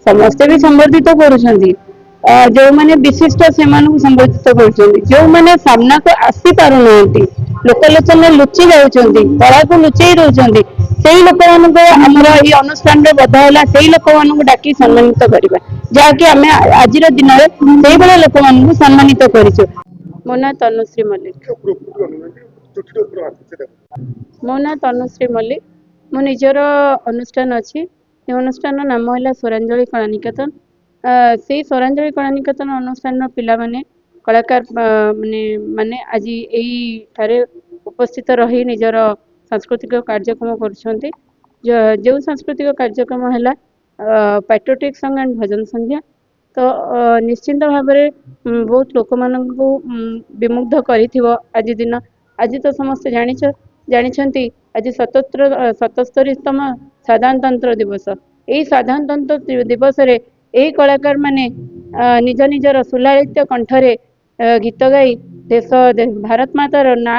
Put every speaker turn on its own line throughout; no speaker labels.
समस्ते भी संबर्धित करुछंती जो माने विशिष्ट से संबोधित कर जो माने सामना को आसी पारु नांती लोकलोचन लुचि जाउछंती कला को लुचई रहउछंती सेही लोक मानको हमर ई अनुष्ठान रे बधा होला सेही लोक मानको डाकी सम्मानित करबा जाकि हमें आज दिन रे सेही बळे लोक मानको सम्मानित करिसु। मो ना तनुश्री मल्लिक मो ना तनुश्री मल्लिक मो निजर अनुष्ठान अच्छी अनुष्ठान नाम है स्वरांजलि कला निकेतन से स्वरांजलि कला निकेतन अनुष्ठान पिला माने कलाकार माने माने आज यही ठारे उपस्थित रही निजर सांस्कृतिक कार्यक्रम कर जो सांस्कृतिक कार्यक्रम है पैट्रियोटिक सॉन्ग एंड भजन संध्या तो निश्चिंत भाव में बहुत लोक मानू विमुग्ध कर दिन आज तो समस्ते जानी आज 77तम साधारणतंत्र दिवस यही साधारणतंत्र दिवस रे यही कलाकार माने निज निजर सुललित कंठरे गीत गाई देश भारत मातार ना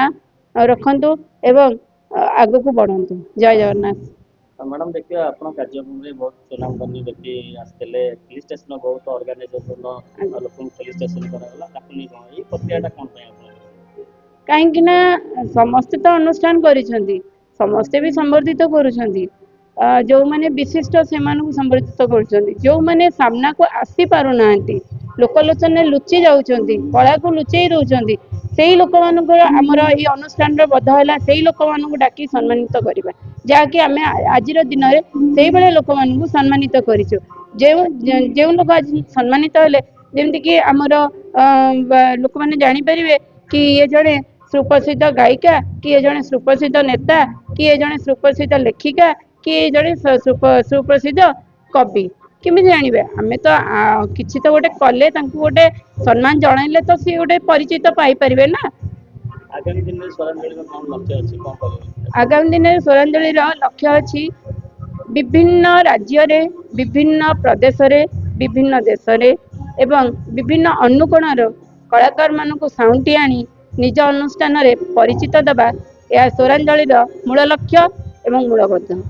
रखंतु एवं आग को बढ़ंतु। जय जगन्नाथ।
मैडम देखिए आपन कार्यक्रम रे बहुत सुनाम धनी व्यक्ति आस्तेले पुलिस स्टेशन बहुत ऑर्गेनाइजेशन लोक पुलिस स्टेशन कराला ताकनी ई प्रक्रियाटा कोन पय आपन
काहेकि ना समस्त तो अनुष्ठान करिसेंती समस्ते भी संबर्धित करुछंती जो माने विशिष्ट से संबर्धित करुछंती जो माने सामना को आसी पारु नांती लोकलोचन लुचि जाउछंती कला को लुचई रहउछंती सेही लोक मानको हमर ई अनुष्ठान रे बधा होला सेही लोक मानको डाकी सम्मानित करबा जाकि हमें आज दिन रे सेही बळे लोक मानको सम्मानित करिसु। जे लोक आज सम्मानित हेले जेमति कि हमर लोक माने जानि परिबे कि ये जणे सुप्रसिद्ध गायिका कि ये जणे सुप्रसिद्ध नेता कि ये जणे सुप्रसिद्ध लेखिका कि ये जणे सुप्रसिद्ध कवि केमी जानवे आमे तो किछि तो गोटे कले तांकु गोटे सम्मान जणाइले तो सी गोटे परिचित पाई परिबे ना।
आगामी दिन में स्वरांजलि में कोन लक्ष्य अछि कोन करिवे
आगामी दिन में स्वरांजलि रो लक्ष्य अछि विभिन्न राज्य रे विभिन्न प्रदेश रे विभिन्न देश रे एवं विभिन्न अनुकोणर कलाकार मानक साउंटी आनी निज अनुष्ठान रे परिचित दबा या स्वरांजलि मूल लक्ष्य एवं मूलबद्ध।